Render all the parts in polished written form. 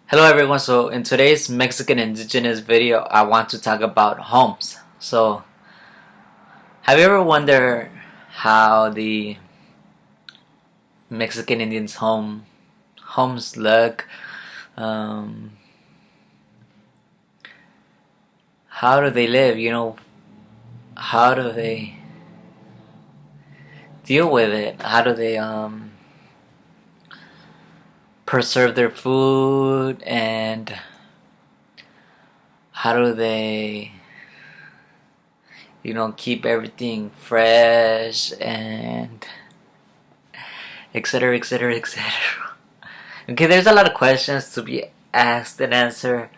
Hello everyone, so in today's Mexican Indigenous video I want to talk about homes. So have you ever wondered how the Mexican Indians homes look? Um, how do they live? How do they deal with it? How do they preserve their food, and how do they keep everything fresh, and etc, etc, etc. Okay, there's a lot of questions to be asked and answered.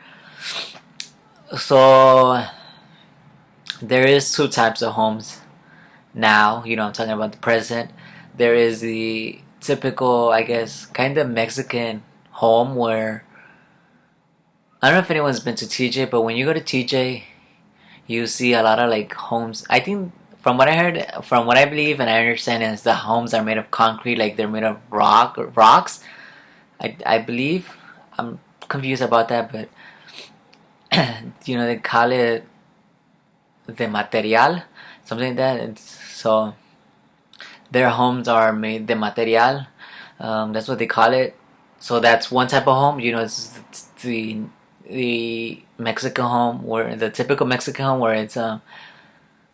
So there is two types of homes now. I'm talking about the present. There is the typical, I guess, kind of Mexican home where I don't know if anyone's been to TJ, but when you go to TJ, you see a lot of like homes. I think from what I heard, from what I believe and I understand, is the homes are made of concrete, like they're made of rocks. I believe. I'm confused about that, but they call it the material, something like that. So their homes are made de material. That's what they call it. So that's one type of home. It's the Mexican home, where the typical Mexican home, where it's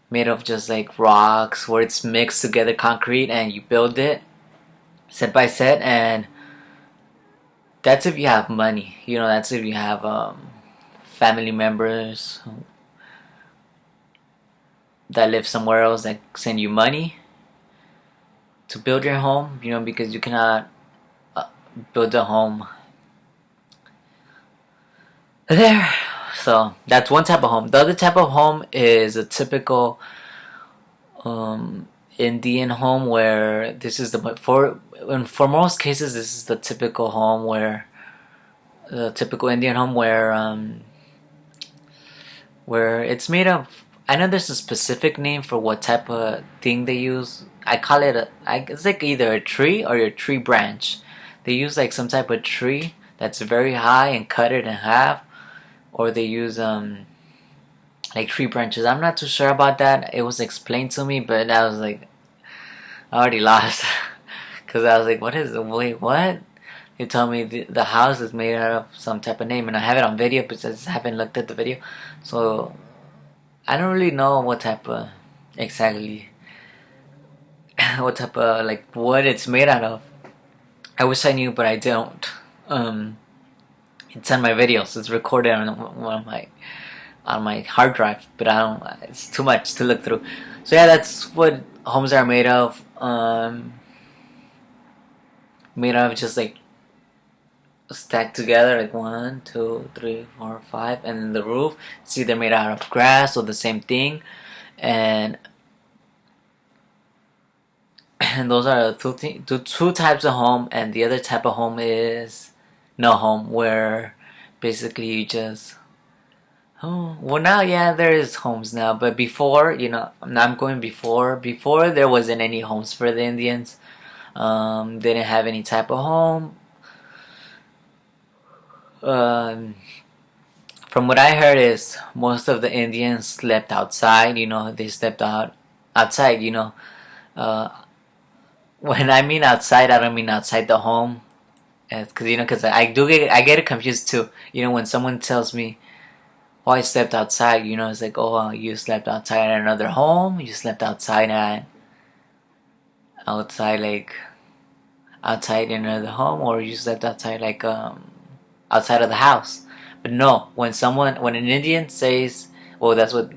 made of just like rocks, where it's mixed together concrete, and you build it set by set. And that's if you have money. That's if you have family members that live somewhere else that send you money to build your home. Because you cannot build a home there. So that's one type of home. The other type of home is a typical Indian home, where this is for most cases, this is the typical home, where the typical Indian home, where it's made of. I know there's a specific name for what type of thing they use. I call it it's like either a tree or a tree branch. They use like some type of tree that's very high and cut it in half, or they use like tree branches. I'm not too sure about that. It was explained to me, but I was like, I already lost, because I was like, what is it? Wait, what? They told me the house is made out of some type of name, and I have it on video, but I just haven't looked at the video, so I don't really know what type of exactly what type of, like, what it's made out of. I wish I knew, but I don't. It's on my videos. It's recorded on one of my hard drive, but I don't. It's too much to look through. So yeah, that's what homes are made of. Made of just like stacked together, like 1, 2, 3, 4, 5, and then the roof. It's either made out of grass or the same thing, and those are two types of home. And the other type of home is no home, where basically you just well, now, yeah, there is homes now, but before, I'm going before there wasn't any homes for the Indians. They didn't have any type of home. From what I heard, is most of the Indians slept outside. They slept outside. Uh, when I mean outside, I don't mean outside the home, because I get it confused too. When someone tells me, "Oh, I slept outside," it's like, "Oh, you slept outside at another home. You slept outside like outside in another home, or you slept outside like outside of the house." But no, when an Indian says, well, that's what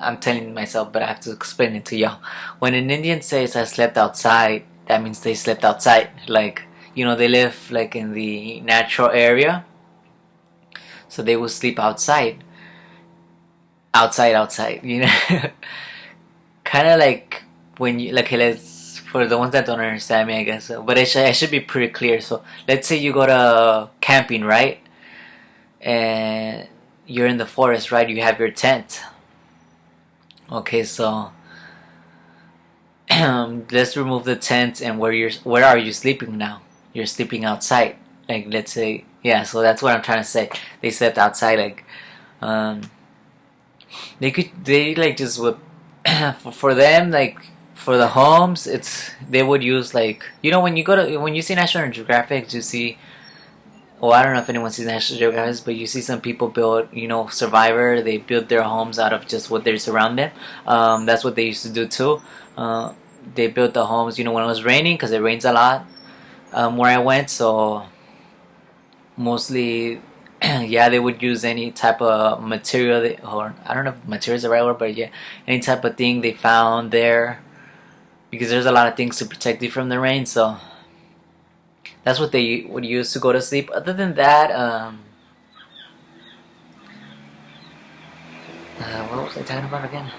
I'm telling myself, but I have to explain it to y'all. When an Indian says I slept outside, that means they slept outside. Like, they live like in the natural area, so they will sleep outside. Outside. Kind of like when you, like, let's, for the ones that don't understand me, I guess, but I should be pretty clear. So let's say you go to camping, right? And you're in the forest, right? You have your tent. Okay, so let's remove the tent, and where are you sleeping now? You're sleeping outside. Like, let's say Yeah, so that's what I'm trying to say. They slept outside, like, um, they like just would, for them, like, for the homes, they would use, like, when when you see National Geographic, you see, well, I don't know if anyone sees National Geographic, but you see some people build, Survivor, they build their homes out of just what there's around them. That's what they used to do too. Uh, they built the homes, when it was raining, because it rains a lot, where I went, so mostly, yeah, they would use any type of material, or I don't know if material is the right word, but yeah, any type of thing they found there, because there's a lot of things to protect you from the rain, so that's what they would use to go to sleep. Other than that, what was I talking about again?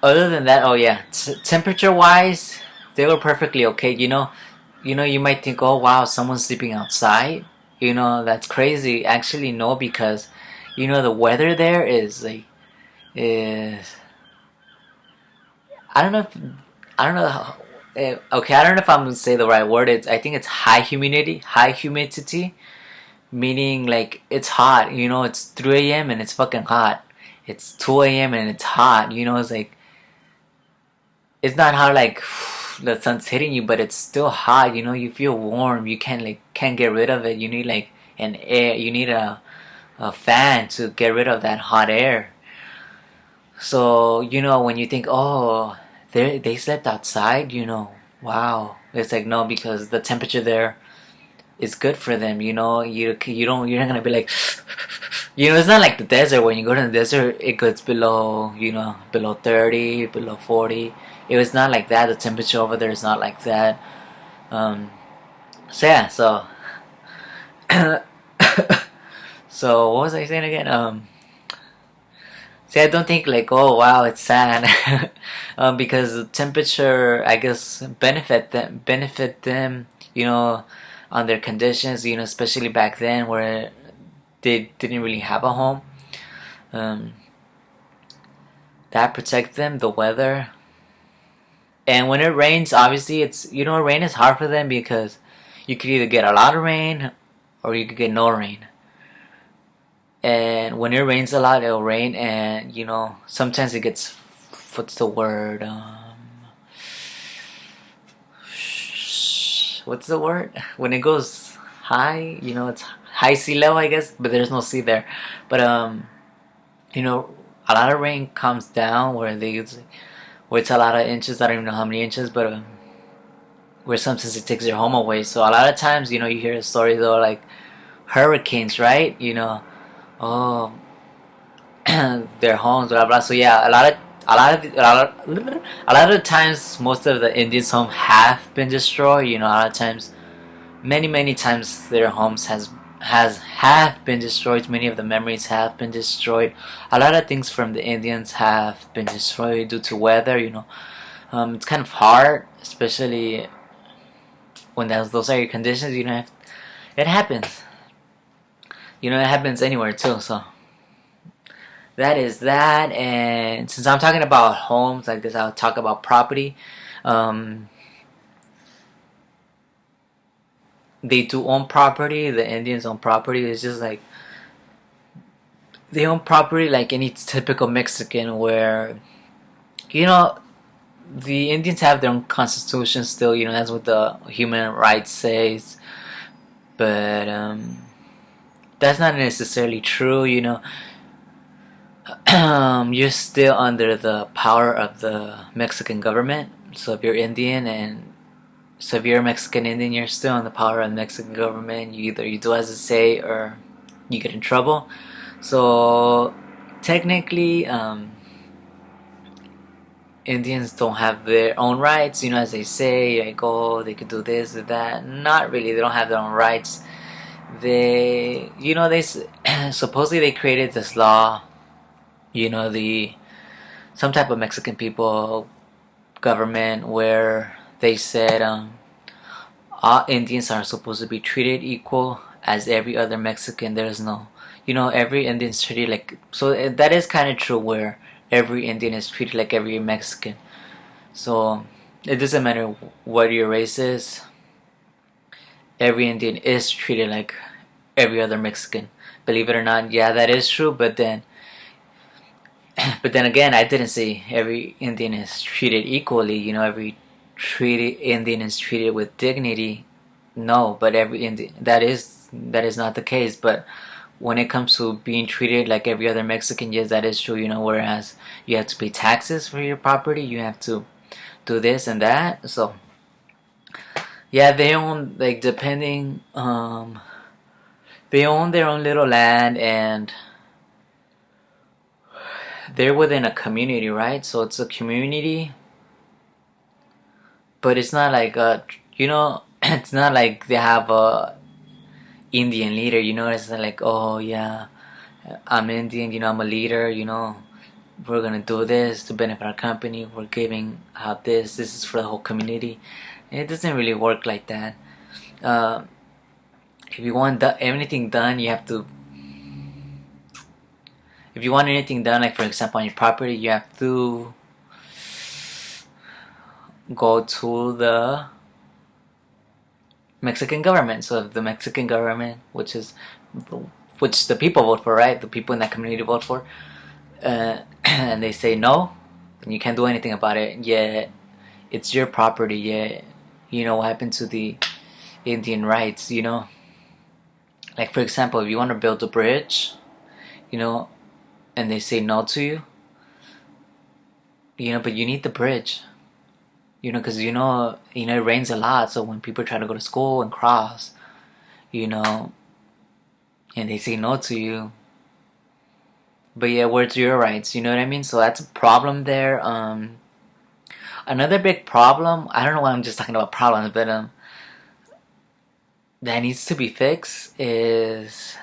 Other than that, oh yeah, temperature wise, they were perfectly okay. You might think, oh wow, someone's sleeping outside. That's crazy. Actually, no, because the weather there is I don't know if I don't know. Okay, I don't know if I'm gonna say the right word. I think it's high humidity, meaning like it's hot. It's 3 a.m. and it's fucking hot. It's 2 a.m. and it's hot. It's like it's not hot like the sun's hitting you, but it's still hot. You feel warm. You can't get rid of it. You need like an air. You need a fan to get rid of that hot air. So when you think, oh, they slept outside, wow, it's like no, because the temperature there is good for them. You're not gonna be like, it's not like the desert. When you go to the desert, it goes below, below 30, below 40. It was not like that. The temperature over there is not like that. Um, so yeah, so so what was I saying again? See, I don't think like, oh wow, it's sad, because the temperature, I guess, benefit them, on their conditions, especially back then where they didn't really have a home. Um, that protect them, the weather, and when it rains, obviously rain is hard for them because you could either get a lot of rain or you could get no rain. And when it rains a lot, it'll rain, and sometimes it gets, what's the word? What's the word? When it goes high, it's high sea level, I guess, but there's no sea there. But a lot of rain comes down where it's a lot of inches. I don't even know how many inches, but where sometimes it takes your home away. So a lot of times, you hear a story though, like hurricanes, right? Oh, their homes, blah blah. So yeah, a lot of times, most of the Indians' home have been destroyed. A lot of times, many times, their homes have been destroyed. Many of the memories have been destroyed. A lot of things from the Indians have been destroyed due to weather. It's kind of hard, especially when those are your conditions. It happens. It happens anywhere too. So that is that. And since I'm talking about homes like this, I'll talk about property. They do own property. The Indians own property. It's just like they own property like any typical Mexican, where the Indians have their own constitution still. That's what the human rights says. But that's not necessarily true. You're still under the power of the Mexican government. So if you're a Mexican Indian, you're still in the power of the Mexican government. You do as they say, or you get in trouble. So technically, Indians don't have their own rights. As they say, like, oh, they could do this or that. Not really. They don't have their own rights. They supposedly they created this law. Some type of Mexican people government where they said all Indians are supposed to be treated equal as every other Mexican. There's no, every Indian's treated like, so that is kind of true, where every Indian is treated like every Mexican. So it doesn't matter what your race is. every Indian is treated like every other Mexican. Believe it or not, yeah, that is true. But then again, I didn't say every Indian is treated equally. Every treated Indian is treated with dignity. No, but every Indian, that is not the case. But when it comes to being treated like every other Mexican, yes, that is true. Whereas you have to pay taxes for your property, you have to do this and that. So yeah, they own their own little land, and they're within a community, right? So it's a community, but it's not like it's not like they have a Indian leader. It's not like, oh yeah, I'm Indian. I'm a leader. We're gonna do this to benefit our company. We're giving out this. This is for the whole community. And it doesn't really work like that. Uh, if you want anything done, you have to. If you want anything done, like for example on your property, you have to go to the Mexican government. So the Mexican government, which the people vote for, right? The people in that community vote for, and they say no, then you can't do anything about it. Yet it's your property. Yet what happened to the Indian rights? Like for example, if you want to build a bridge, and they say no to you, but you need the bridge. Because it rains a lot, so when people try to go to school and cross, and they say no to you, but yeah, where's your rights? You know what I mean? So that's a problem there. Another big problem, I don't know why I'm just talking about problems, but that needs to be fixed is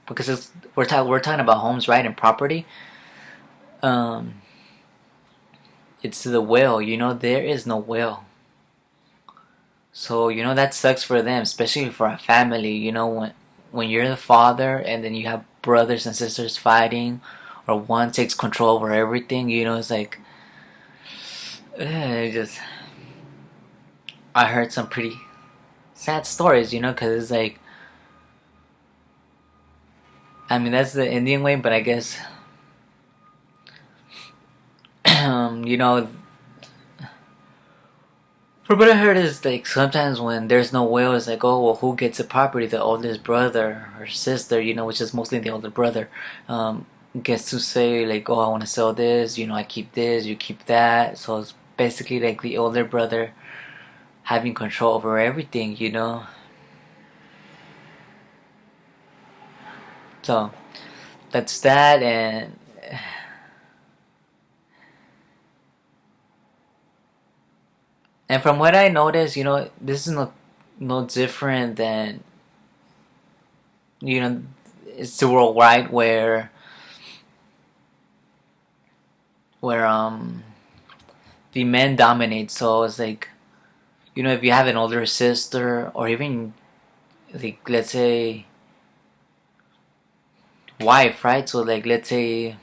because we're talking about homes, right, and property. It's the will. There is no will. So that sucks for them, especially for a family. When you're the father and then you have brothers and sisters fighting, or one takes control over everything. It's like just I heard some pretty sad stories. Because it's like, I mean, that's the Indian way, but I guess you know from what I heard is like sometimes when there's no will, it's like, oh well, who gets the property? The oldest brother or sister, which is mostly the older brother, gets to say like, oh, I want to sell this. I keep this, you keep that. So it's basically like the older brother having control over everything. So that's that, and from what I noticed, this is no different than you know it's the worldwide where the men dominate. So it's like, if you have an older sister, or even like, let's say, wife, right? So like, let's say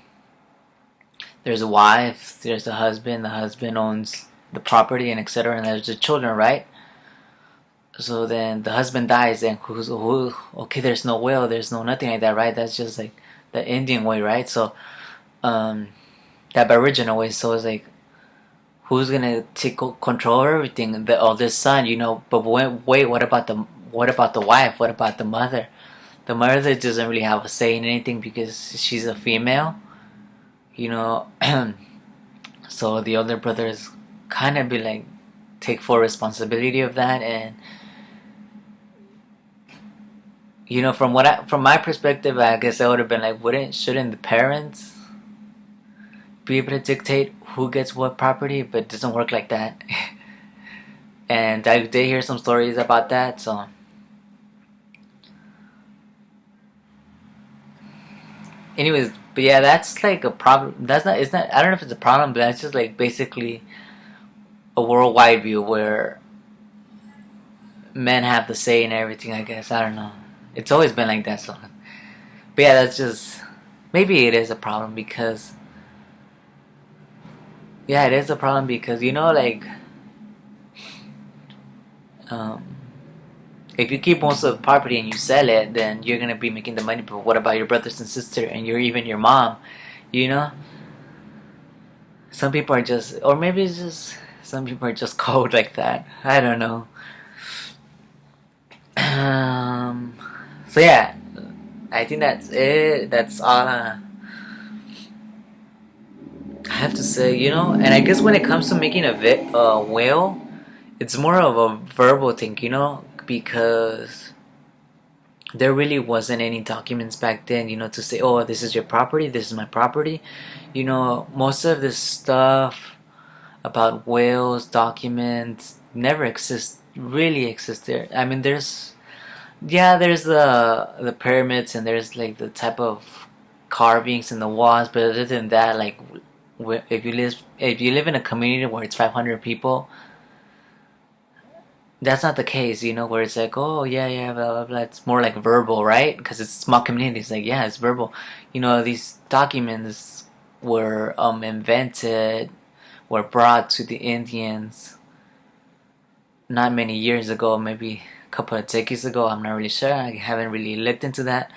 there's a wife, there's a husband, the husband owns the property and etc., and there's the children, right? So then the husband dies, and who? Okay, there's no will, there's no nothing like that, right? That's just like the Indian way, right? So um that Aboriginal way. So it's like, who's gonna take control of everything? The oldest son, But wait, what about the wife? What about the mother? The mother doesn't really have a say in anything because she's a female, you know. So the older brothers kind of be like, take full responsibility of that, and from my perspective, I guess I would have been like, shouldn't the parents be able to dictate who gets what property? But it doesn't work like that. And I did hear some stories about that. So anyways, but yeah, that's like a problem. That's not. It's not. I don't know if it's a problem, but that's just like basically a worldwide view where men have the say in everything. I guess I don't know. It's always been like that. So, but yeah, that's just, maybe it is a problem because, yeah, it is a problem because like um If you keep most of the property and you sell it, then you're gonna be making the money. But what about your brothers and sister and even your mom? You know, some people are just, or maybe it's just some people are just cold like that. I don't know. Um, so yeah, I think that's it. That's all I have to say. And I guess when it comes to making a will, it's more of a verbal thing. Because there really wasn't any documents back then, to say, oh, this is your property, this is my property. Most of this stuff about wills, documents, never really exist there. I mean, there's the pyramids and there's like the type of carvings in the walls, but other than that, like if you live in a community where it's 500 people, that's not the case, where it's like, oh, yeah, yeah, blah, blah, blah. It's more like verbal, right? Because it's small communities. Like, yeah, it's verbal. These documents were brought to the Indians not many years ago, maybe a couple of decades ago. I'm not really sure. I haven't really looked into that.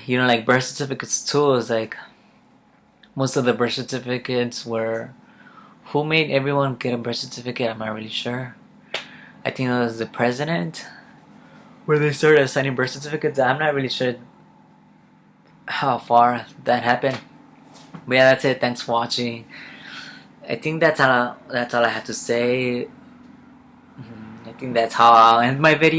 Like birth certificates too, is like most of the birth certificates were. Who made everyone get a birth certificate? I'm not really sure. I think it was the president where they started assigning birth certificates. I'm not really sure how far that happened. But yeah, that's it. Thanks for watching. I think that's all I have to say. I think that's how I'll end my video.